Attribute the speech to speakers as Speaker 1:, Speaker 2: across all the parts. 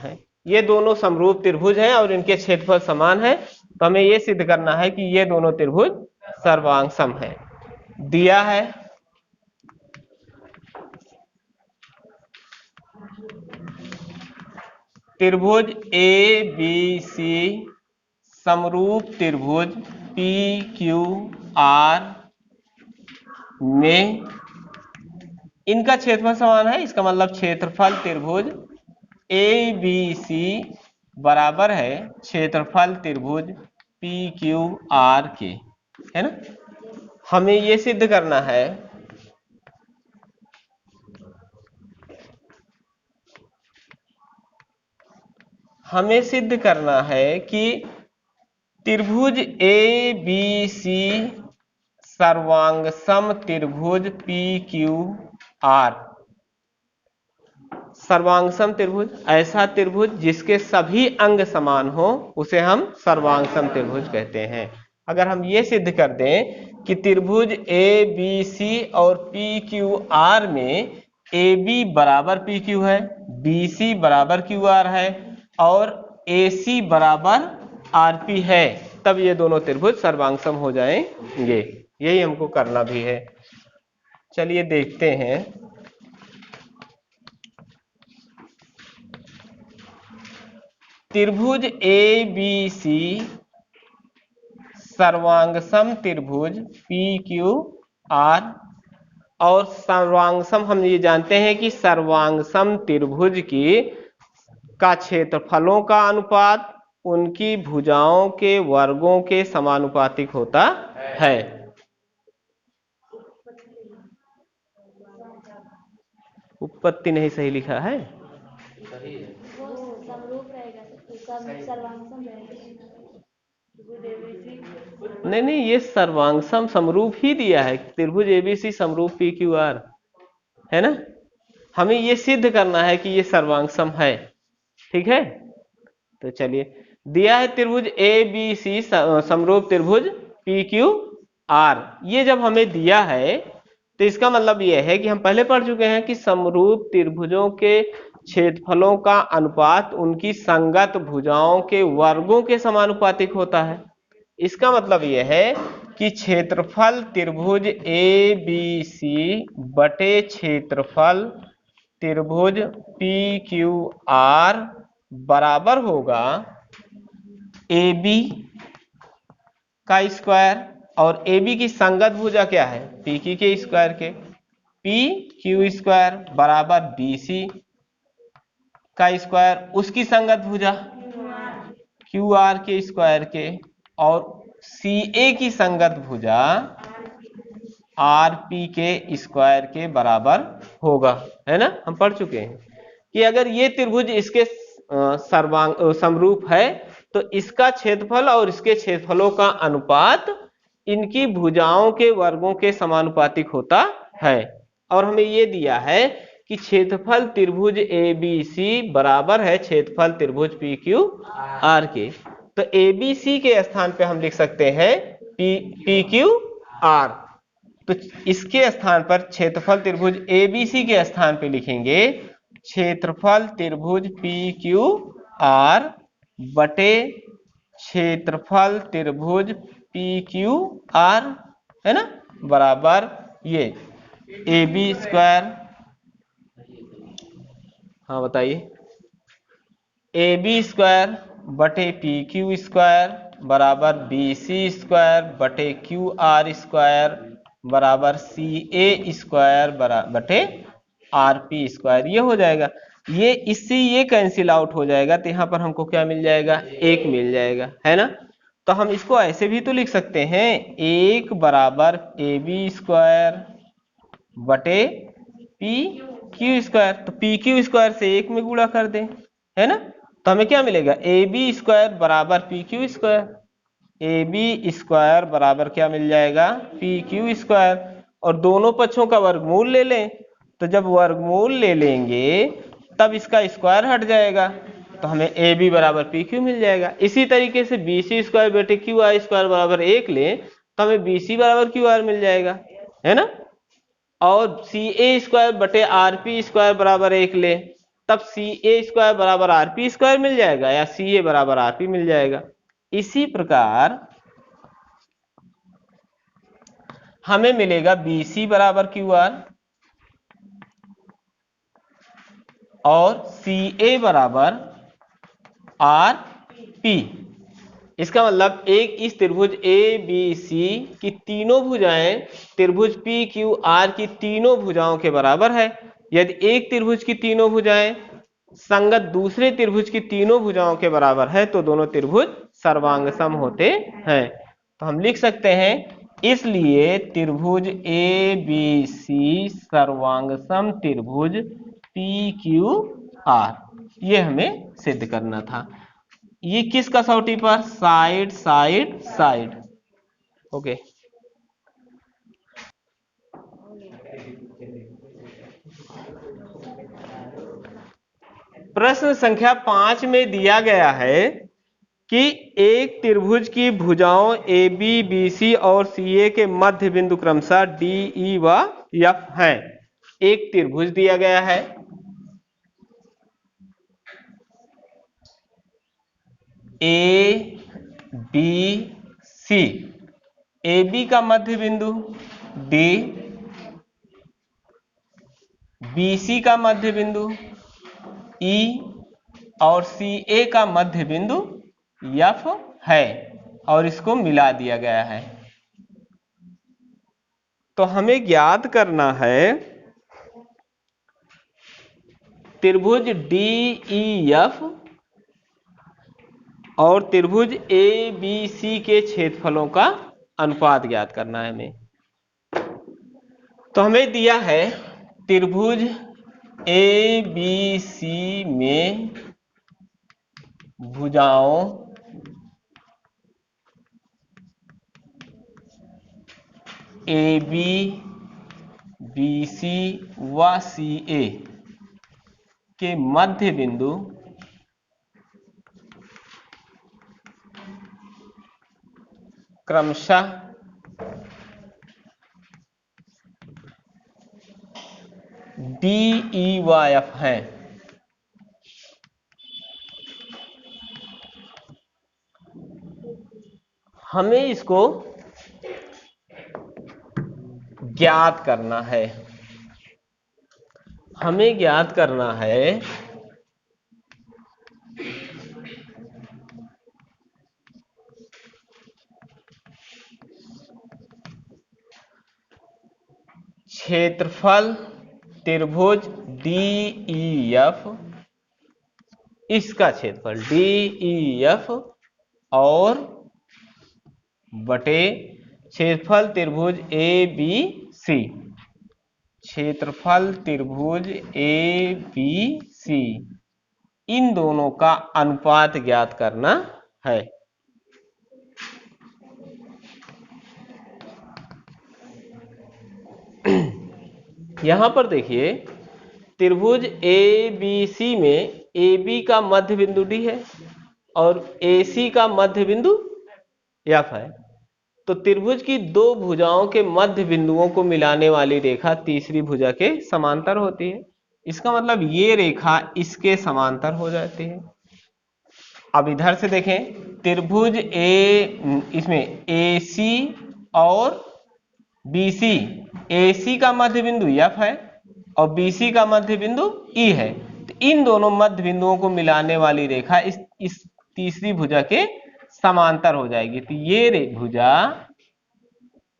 Speaker 1: है। ये दोनों समरूप त्रिभुज हैं और इनके क्षेत्रफल समान है, तो हमें ये सिद्ध करना है कि ये दोनों त्रिभुज सर्वांग सम है। दिया है त्रिभुज ए बी सी समरूप त्रिभुज पी क्यू आर में इनका क्षेत्रफल समान है। इसका मतलब क्षेत्रफल त्रिभुज ए बी सी बराबर है क्षेत्रफल त्रिभुज पी क्यू आर के, है ना। हमें ये सिद्ध करना है कि त्रिभुज ए बी सी सर्वांग सम त्रिभुज पी क्यू आर। सर्वांग सम त्रिभुज ऐसा त्रिभुज जिसके सभी अंग समान हो उसे हम सर्वांग सम त्रिभुज कहते हैं। अगर हम ये सिद्ध कर दें कि त्रिभुज ए बी सी और पी क्यू आर में ए बी बराबर पी क्यू है, बी सी बराबर क्यू आर है और ए सी बराबर आर पी है, तब ये दोनों त्रिभुज सर्वांग सम हो जाएंगे। यही हमको करना भी है। चलिए देखते हैं। त्रिभुज ए बी सी सर्वांग सम त्रिभुज पी क्यू आर, और सर्वांग सम हम ये जानते हैं कि सर्वांग सम त्रिभुज की का क्षेत्रफलों का अनुपात उनकी भुजाओं के वर्गों के समानुपातिक होता है। उत्पत्ति नहीं सही लिखा है,
Speaker 2: सही है, वो समरूप रहेगा, सर्वांग
Speaker 1: नहीं ये सर्वांगसम समरूप ही दिया है। त्रिभुज एबीसी समरूप पी क्यू आर, है ना। हमें ये सिद्ध करना है कि ये सर्वांगसम है, ठीक है। तो चलिए, दिया है त्रिभुज ए बी सी समरूप त्रिभुज पी क्यू आर। ये जब हमें दिया है तो इसका मतलब यह है कि हम पहले पढ़ चुके हैं कि समरूप त्रिभुजों के क्षेत्रफलों का अनुपात उनकी संगत भुजाओं के वर्गों के समानुपातिक होता है। इसका मतलब यह है कि क्षेत्रफल त्रिभुज ए बी सी बटे क्षेत्रफल त्रिभुज पी क्यू आर बराबर होगा ए बी का स्क्वायर, और ए बी की संगत भुजा क्या है, पी क्यू के स्क्वायर के, पी क्यू स्क्वायर बराबर बी सी का स्क्वायर उसकी संगत भुजा क्यू आर के स्क्वायर के, और सी ए की संगत भुजा आर पी के स्क्वायर के बराबर होगा, है ना। हम पढ़ चुके हैं कि अगर ये त्रिभुज इसके समरूप है तो इसका क्षेत्रफल और इसके क्षेत्रफलों का अनुपात इनकी भुजाओं के वर्गों के समानुपातिक होता है। और हमें ये दिया है कि क्षेत्रफल त्रिभुज ए बी सी बराबर है क्षेत्रफल त्रिभुज पी क्यू आर के। तो ए बी सी के स्थान पे हम लिख सकते हैं पी क्यू आर। तो इसके स्थान पर क्षेत्रफल त्रिभुज ए बी सी के स्थान पे लिखेंगे क्षेत्रफल त्रिभुज पी क्यू आर बटे क्षेत्रफल त्रिभुज पी क्यू आर, है ना, बराबर ये ए बी स्क्वायर। हाँ बताइए, ए बी स्क्वायर बटे पी क्यू स्क्वायर बराबर बी सी स्क्वायर बटे क्यू आर स्क्वायर बराबर सी ए स्क्वायर बटे आर पी स्क्वायर। ये हो जाएगा, ये इससे ये कैंसिल आउट हो जाएगा, तो यहाँ पर हमको क्या मिल जाएगा, एक मिल जाएगा, है ना। तो हम इसको ऐसे भी तो लिख सकते हैं, एक बराबर ए बी स्क्वायर बटे पी क्यू स्क्वायर। तो पी क्यू स्क्वायर से एक में गुणा कर दें, है ना। तो हमें क्या मिलेगा, ए बी स्क्वायर बराबर P Q square, A B square बराबर क्या मिल जाएगा, पी क्यू स्क्वायर। और दोनों पक्षों का वर्गमूल ले लें, तो जब वर्गमूल ले लेंगे तब इसका स्क्वायर हट जाएगा, तो हमें ए बी बराबर पी क्यू मिल जाएगा। इसी तरीके से बी सी स्क्वायर बटे क्यू आर स्क्वायर बराबर एक लें तो हमें बी सी बराबर क्यू आर मिल जाएगा, है ना। और सी ए स्क्वायर बटे आर पी स्क्वायर बराबर एक ले तब सी ए स्क्वायर बराबर आर पी स्क्वायर मिल जाएगा या सी ए बराबर आर पी मिल जाएगा। इसी प्रकार हमें मिलेगा बी सी बराबर क्यू आर और सी ए बराबर आर पी। इसका मतलब एक इस त्रिभुज ए बी सी की तीनों भुजाएं त्रिभुज पी क्यू आर की तीनों भुजाओं के बराबर है। यदि एक त्रिभुज की तीनों भुजाएं संगत दूसरे त्रिभुज की तीनों भुजाओं के बराबर है तो दोनों त्रिभुज सर्वांगसम होते हैं। तो हम लिख सकते हैं इसलिए त्रिभुज ए बी सी सर्वांगसम त्रिभुज पी क्यू आर, ये हमें सिद्ध करना था। ये किस कसौटी पर? Side side side. ओके। प्रश्न संख्या 5 में दिया गया है कि एक त्रिभुज की भुजाओं ए बी बी सी और सी ए के मध्य बिंदु क्रमशः डी ई व एफ हैं। एक त्रिभुज दिया गया है, A B C, A B का मध्य बिंदु डी, बी सी का मध्य बिंदु ई और सी ए का मध्य बिंदु एफ है और इसको मिला दिया गया है। तो हमें ज्ञात करना है त्रिभुज डी ई एफ और त्रिभुज ए बी सी के क्षेत्रफलों का अनुपात ज्ञात करना है हमें। तो हमें दिया है त्रिभुज ए बी सी में भुजाओं ए बी बी सी व सी ए के मध्य बिंदु क्रमशः डी ई व एफ हैं। हमें इसको ज्ञात करना है। हमें ज्ञात करना है क्षेत्रफल त्रिभुज डी ई एफ, इसका क्षेत्रफल डी ई एफ और बटे क्षेत्रफल त्रिभुज ए बी सी, क्षेत्रफल त्रिभुज ए बी सी, इन दोनों का अनुपात ज्ञात करना है। यहां पर देखिए त्रिभुज ए बी सी में ए बी का मध्य बिंदु डी है और ए सी का मध्य बिंदु एफ है। तो त्रिभुज की दो भुजाओं के मध्य बिंदुओं को मिलाने वाली रेखा तीसरी भुजा के समांतर होती है। इसका मतलब ये रेखा इसके समांतर हो जाती है। अब इधर से देखें त्रिभुज इसमें ए सी और बी सी, ए सी का मध्य बिंदु एफ है और बी सी का मध्य बिंदु ई है। तो इन दोनों मध्य बिंदुओं को मिलाने वाली रेखा इस तीसरी भुजा के समांतर हो जाएगी। तो ये भुजा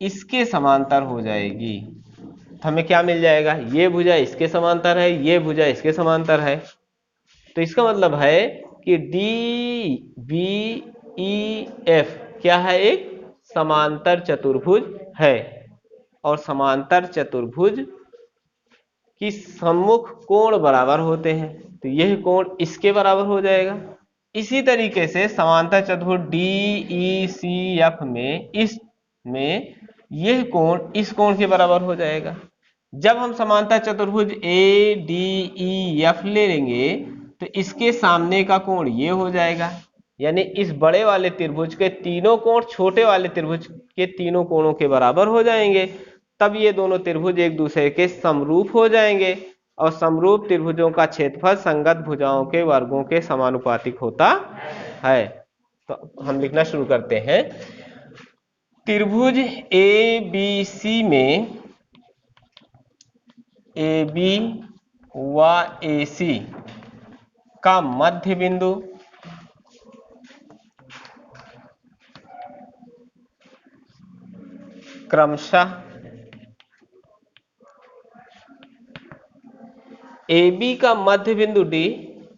Speaker 1: इसके समांतर हो जाएगी। तो हमें क्या मिल जाएगा? ये भुजा इसके समांतर है, ये भुजा इसके समांतर है। तो इसका मतलब है कि डी बी ई एफ क्या है? एक समांतर चतुर्भुज है और समांतर चतुर्भुज की सम्मुख कोण बराबर होते हैं। तो यह कोण इसके बराबर हो जाएगा। इसी तरीके से समांतर चतुर्भुज डी ई सी एफ में यह कोण इस कोण के बराबर हो जाएगा। जब हम समांतर चतुर्भुज ए डी ई एफ ले लेंगे तो इसके सामने का कोण ये हो जाएगा, यानी इस बड़े वाले त्रिभुज के तीनों कोण छोटे वाले त्रिभुज के तीनों कोणों के बराबर हो जाएंगे। तब ये दोनों त्रिभुज एक दूसरे के समरूप हो जाएंगे और समरूप त्रिभुजों का क्षेत्रफल संगत भुजाओं के वर्गों के समानुपातिक होता है। तो हम लिखना शुरू करते हैं। त्रिभुज ए बी सी में ए बी व ए सी का मध्य बिंदु क्रमशः ए बी का मध्य बिंदु डी,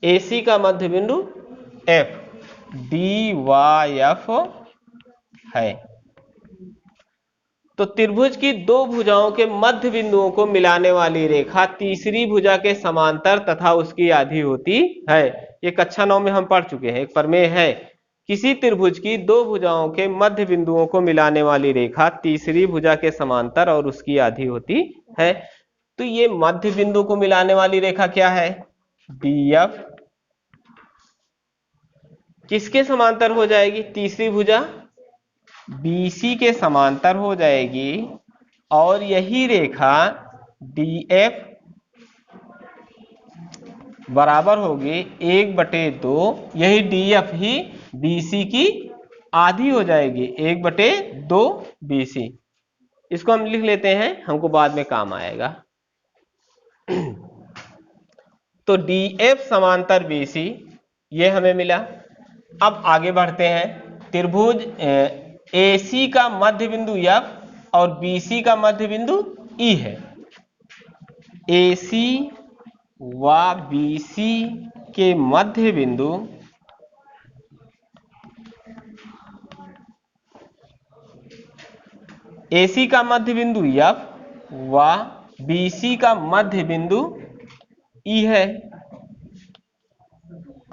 Speaker 1: ए सी का मध्य बिंदु एफ, डी वाई एफ है। तो त्रिभुज की दो भुजाओं के मध्य बिंदुओं को मिलाने वाली रेखा तीसरी भुजा के समांतर तथा उसकी आधी होती है। ये कक्षा 9 में हम पढ़ चुके हैं। एक प्रमेय है, किसी त्रिभुज की दो भुजाओं के मध्य बिंदुओं को मिलाने वाली रेखा तीसरी भुजा के समांतर और उसकी आधी होती है। तो ये मध्य बिंदु को मिलाने वाली रेखा क्या है? DF किसके समांतर हो जाएगी? तीसरी भुजा BC के समांतर हो जाएगी और यही रेखा DF बराबर होगी 1/2। यही DF ही BC की आधी हो जाएगी 1/2 BC। इसको हम लिख लेते हैं, हमको बाद में काम आएगा। तो DF समांतर BC ये हमें मिला। अब आगे बढ़ते हैं। त्रिभुज AC का मध्य बिंदु F और BC का मध्य बिंदु E है। AC व BC के मध्य बिंदु AC का मध्य बिंदु F व BC का मध्य बिंदु E है।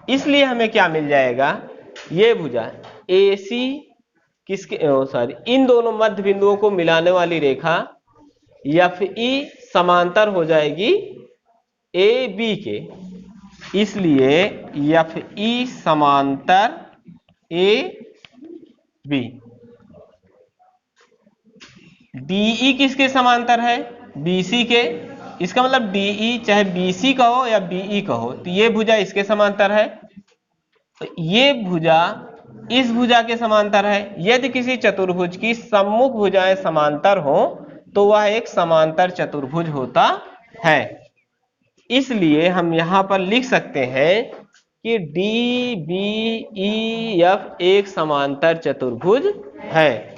Speaker 1: इसलिए हमें क्या मिल जाएगा? ये भुजा AC किसके इन दोनों मध्य बिंदुओं को मिलाने वाली रेखा FE समांतर हो जाएगी AB के। इसलिए FE समांतर AB। DE किसके समांतर है? BC के। इसका मतलब DE चाहे BC कहो या BE कहो, तो ये भुजा इसके समांतर है, तो ये भुजा इस भुजा के समांतर है। यदि किसी चतुर्भुज की सम्मुख भुजाएं समांतर हो तो वह एक समांतर चतुर्भुज होता है। इसलिए हम यहां पर लिख सकते हैं कि DBEF एक समांतर चतुर्भुज है।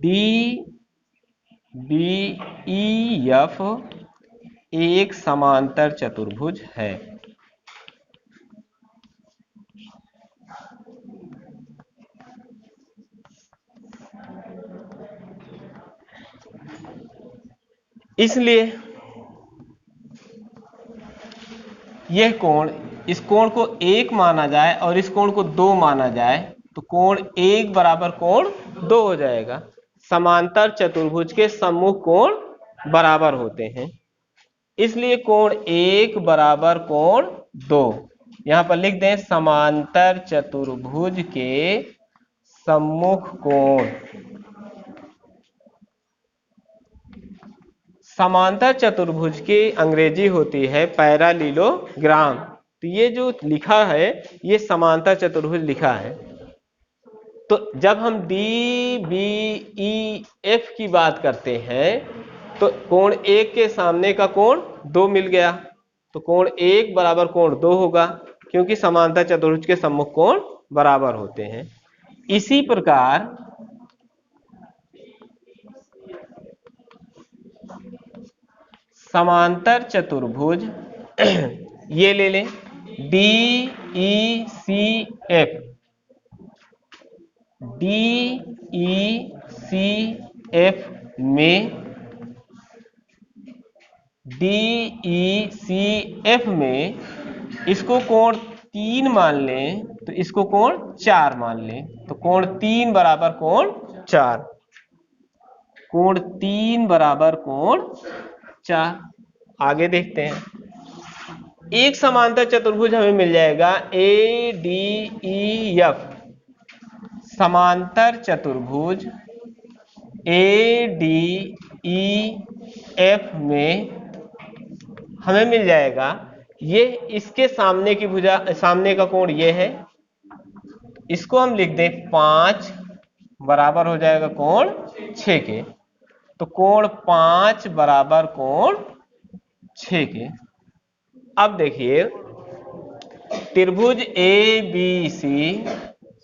Speaker 1: DBEF एक समांतर चतुर्भुज है। इसलिए यह कोण, इस कोण को 1 माना जाए और इस कोण को 2 माना जाए तो कोण 1 बराबर कोण 2 हो जाएगा। समांतर चतुर्भुज के सम्मुख कोण बराबर होते हैं, इसलिए कोण 1 बराबर कोण 2। यहां पर लिख दें समांतर चतुर्भुज के सम्मुख कोण। समांतर चतुर्भुज की अंग्रेजी होती है पैरालिलोग्राम। तो ये जो लिखा है ये समांतर चतुर्भुज लिखा है। तो जब हम DBEF की बात करते हैं तो कोण 1 के सामने का कोण 2 मिल गया, तो कोण 1 बराबर कोण 2 होगा, क्योंकि समांतर चतुर्भुज के सम्मुख कोण बराबर होते हैं। इसी प्रकार समांतर चतुर्भुज ये ले लें DECF। DECF में इसको कोण 3 मान लें तो इसको कोण 4 मान लें, तो कोण 3 बराबर कोण 4। कोण 3 बराबर कोण 4। आगे देखते हैं। एक समांतर चतुर्भुज हमें मिल जाएगा ADEF। समांतर चतुर्भुज ADEF में हमें मिल जाएगा ये इसके सामने की भुजा, सामने का कोण ये है, इसको हम लिख दें 5 बराबर हो जाएगा कोण 6 के। तो कोण 5 बराबर कोण 6 के। अब देखिए त्रिभुज ए बी सी,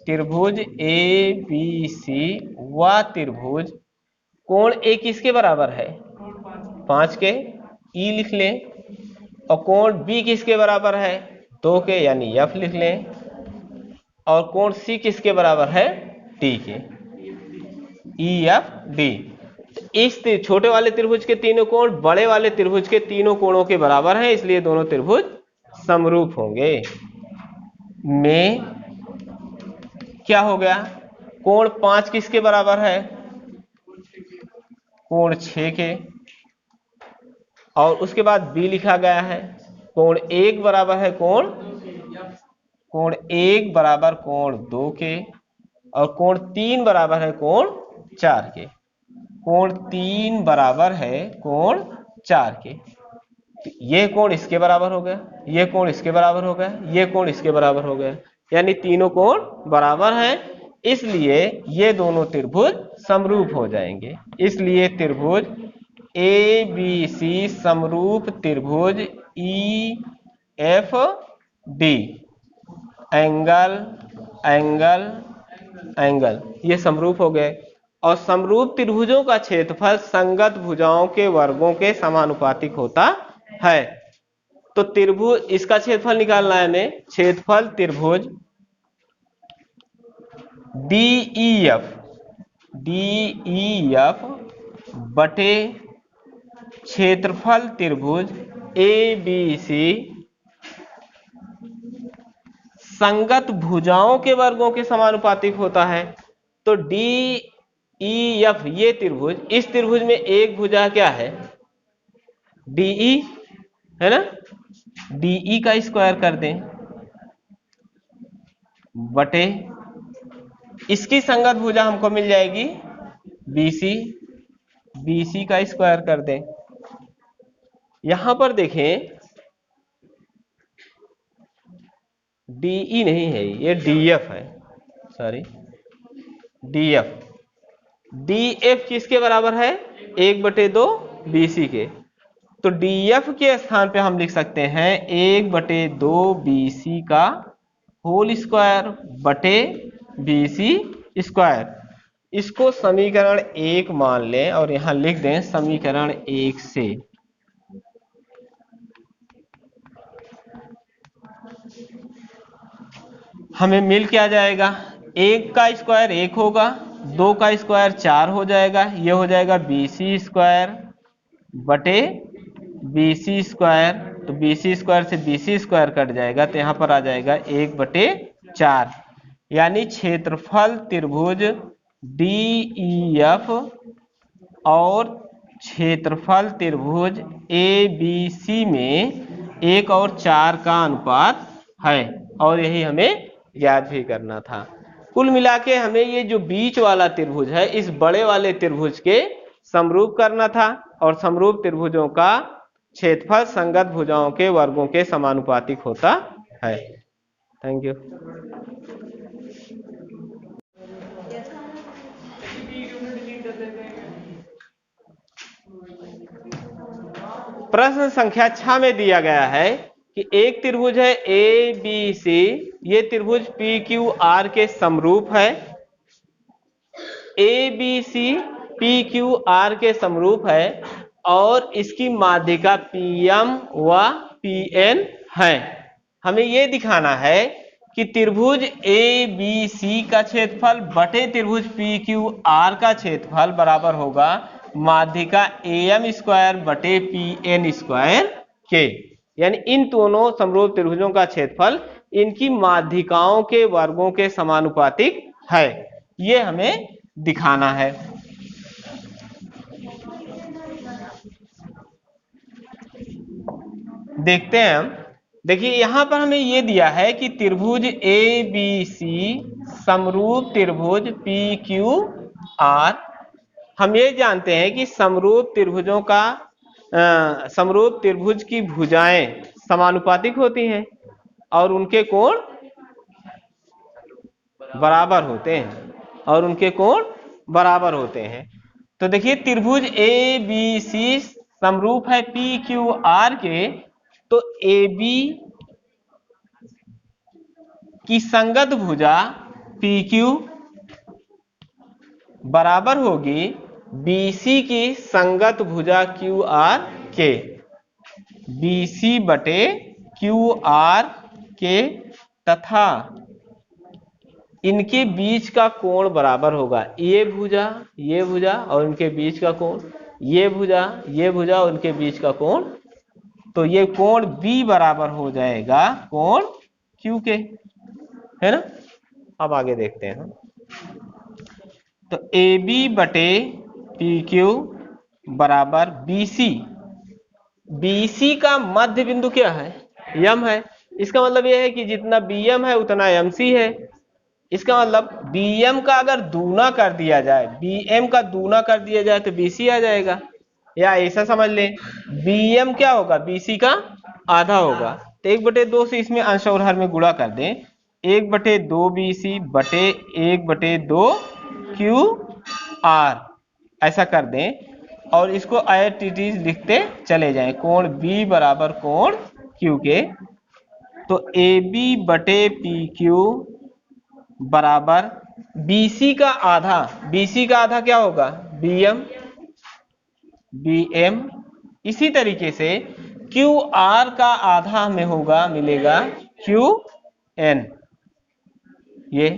Speaker 1: त्रिभुज ए बी सी व त्रिभुज कोण ए किसके बराबर है 5 के, ई लिख लें, और कोण बी किसके बराबर है 2 के यानी एफ लिख लें, और कोण सी किसके बराबर है डी के, ई एफ डी। इस छोटे वाले त्रिभुज के तीनों कोण बड़े वाले त्रिभुज के तीनों कोणों के बराबर हैं, इसलिए दोनों त्रिभुज समरूप होंगे। में क्या हो गया, कोण 5 किसके बराबर है कोण 6 के, और उसके बाद बी लिखा गया है कोण 1 बराबर है कोण 1 बराबर कोण 2 के, और कोण 3 बराबर है कोण 4 के, कोण 3 बराबर है कोण 4 के। ये कोण इसके बराबर हो गया, ये कोण इसके बराबर हो गया, ये कोण इसके बराबर हो गया, यानी तीनों कोण बराबर हैं, इसलिए ये दोनों त्रिभुज समरूप हो जाएंगे। इसलिए त्रिभुज ए बी सी समरूप त्रिभुज E F D, angle angle angle, ये समरूप हो गए। और समरूप त्रिभुजों का क्षेत्रफल संगत भुजाओं के वर्गों के समानुपातिक होता है। तो त्रिभुज इसका क्षेत्रफल निकालना है हमें, क्षेत्रफल त्रिभुज DEF बटे क्षेत्रफल त्रिभुज ABC संगत भुजाओं के वर्गों के समानुपातिक होता है। तो DEF ये त्रिभुज, इस त्रिभुज में एक भुजा क्या है DE है ना, DE का स्क्वायर कर दें बटे इसकी संगत भुजा हमको मिल जाएगी BC का स्क्वायर कर दें। यहां पर देखें DE नहीं है, ये DF है, सॉरी DF किसके बराबर है 1/2 BC के। तो DF के स्थान पे हम लिख सकते हैं 1/2 BC का होल स्क्वायर बटे BC स्क्वायर। इसको समीकरण 1 मान लें और यहां लिख दें समीकरण 1 से। हमें मिल क्या जाएगा, 1 का स्क्वायर 1 होगा, 2 का स्क्वायर 4 हो जाएगा, ये हो जाएगा BC स्क्वायर बटे BC स्क्वायर। तो BC स्क्वायर से BC स्क्वायर कट जाएगा, तो यहां पर आ जाएगा 1/4, यानी क्षेत्रफल त्रिभुज DEF और क्षेत्रफल त्रिभुज ABC में 1 और 4 का अनुपात है, और यही हमें याद भी करना था। कुल मिला के हमें ये जो बीच वाला त्रिभुज है इस बड़े वाले त्रिभुज के समरूप करना था, और समरूप त्रिभुजों का क्षेत्रफल संगत भुजाओं के वर्गों के समानुपातिक होता है। Thank you. प्रश्न संख्या 6 में दिया गया है कि एक त्रिभुज है ABC, ये त्रिभुज PQR के समरूप है। ABC PQR के समरूप है और इसकी माध्यिका PM व PN है। हमें यह दिखाना है कि त्रिभुज ABC का क्षेत्रफल बटे त्रिभुज PQR का क्षेत्रफल बराबर होगा माध्यिका AM स्क्वायर बटे PN स्क्वायर के। यानी इन दोनों समरूप त्रिभुजों का क्षेत्रफल इनकी माध्यिकाओं के वर्गों के समानुपातिक है, ये हमें दिखाना है। देखते हैं हम। देखिए यहां पर हमें यह दिया है कि त्रिभुज ABC समरूप त्रिभुज PQR। हम ये जानते हैं कि समरूप त्रिभुजों का समरूप त्रिभुज की भुजाएं समानुपातिक होती हैं और उनके कोण बराबर होते हैं और उनके कोण बराबर होते हैं। तो देखिए त्रिभुज ए बी सी समरूप है पी क्यू आर के, तो ए बी की संगत भुजा पी क्यू बराबर होगी BC की संगत भुजा QR के, BC बटे QR के, तथा इनके बीच का कोण बराबर होगा ये भुजा और इनके बीच का कोण, ये भुजा और इनके बीच का कोण, तो ये कोण B बराबर हो जाएगा कोण Q के, है ना। अब आगे देखते हैं हम। तो AB बटे PQ बराबर BC का मध्य बिंदु क्या है, M है। इसका मतलब यह है कि जितना BM है उतना MC है। इसका मतलब BM का अगर दूना कर दिया जाए, BM का दूना कर दिया जाए तो BC आ जाएगा, या ऐसा समझ लें BM क्या होगा, BC का आधा होगा। तो 1/2 से इसमें अंश और हर में गुणा कर दें, 1/2 BC बटे 1/2 QR ऐसा कर दें और इसको IITT लिखते चले जाएं, कोण B बराबर कोण Q के। तो AB बटे PQ बराबर BC का आधा क्या होगा, BM। इसी तरीके से QR का आधा हमें मिलेगा QN। ये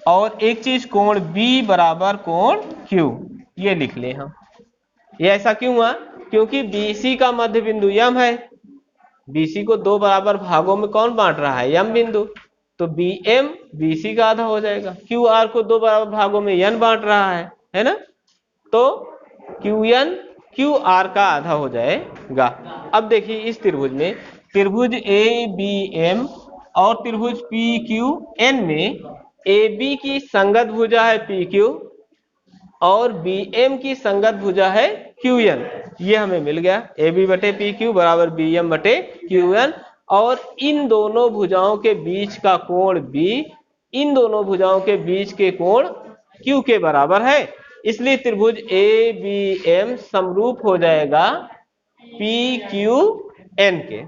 Speaker 1: और एक चीज कोण B बराबर कोण Q, ये लिख ले हम। ये ऐसा क्यों हुआ, क्योंकि BC का मध्य बिंदु M है, BC को 2 बराबर भागों में कौन बांट रहा है, M बिंदु, तो BM BC का आधा हो जाएगा। QR को 2 बराबर भागों में N बांट रहा है ना, तो QN QR का आधा हो जाएगा। अब देखिए इस त्रिभुज में, त्रिभुज ABM और त्रिभुज PQN में AB की संगत भुजा है PQ और BM की संगत भुजा है QN, ये हमें मिल गया। AB बटे PQ बराबर BM बटे QN, और इन दोनों भुजाओं के बीच का कोण B इन दोनों भुजाओं के बीच के कोण Q के बराबर है, इसलिए त्रिभुज ABM समरूप हो जाएगा PQN के।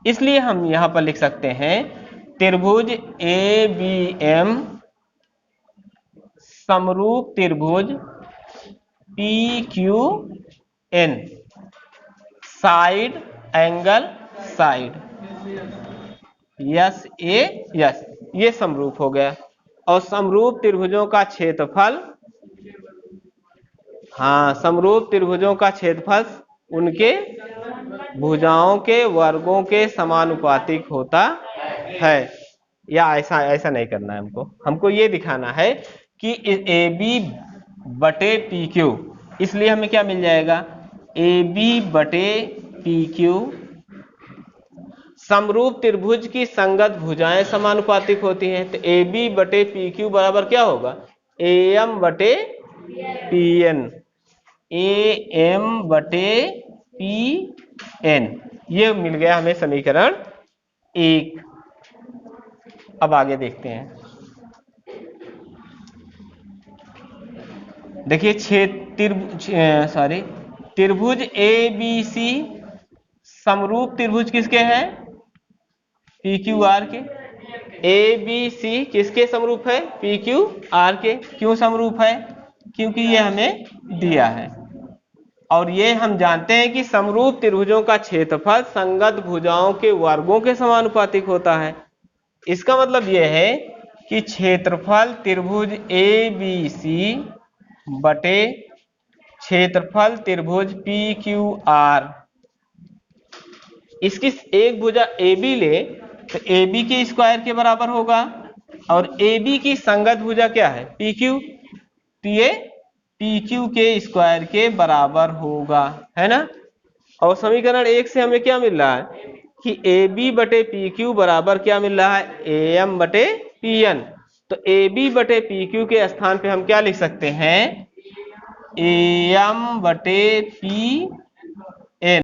Speaker 1: इसलिए हम यहां पर लिख सकते हैं त्रिभुज ABM समरूप त्रिभुज PQN side angle side yes ये समरूप हो गया। और समरूप त्रिभुजों का क्षेत्रफल, समरूप त्रिभुजों का क्षेत्रफल उनके भुजाओं के वर्गों के समानुपातिक होता है। या ऐसा नहीं करना है, हमको ये दिखाना है कि AB बटे PQ, इसलिए हमें क्या मिल जाएगा, AB बटे PQ समरूप त्रिभुज की संगत भुजाएं समानुपातिक होती हैं, तो AB बटे PQ बराबर क्या होगा, AM बटे PN, AM बटे PN, ये मिल गया हमें समीकरण 1। अब आगे देखते हैं। देखिए त्रिभुज ABC समरूप त्रिभुज किसके हैं, PQR के। ABC किसके समरूप है, PQR के। क्यों समरूप है, क्योंकि ये हमें दिया है, और ये हम जानते हैं कि समरूप त्रिभुजों का क्षेत्रफल संगत भुजाओं के वर्गों के समानुपातिक होता है। इसका मतलब यह है कि क्षेत्रफल त्रिभुज ABC बटे क्षेत्रफल त्रिभुज PQR, इसकी एक भुजा AB ले तो AB के स्क्वायर के बराबर होगा, और AB की संगत भुजा क्या है, PQ, तो ये PQ के स्क्वायर के बराबर होगा, है ना। और समीकरण 1 से हमें क्या मिल रहा है कि AB बटे PQ बराबर क्या मिल रहा है, AM बटे PN। तो AB बटे PQ के स्थान पे हम क्या लिख सकते हैं, AM बटे P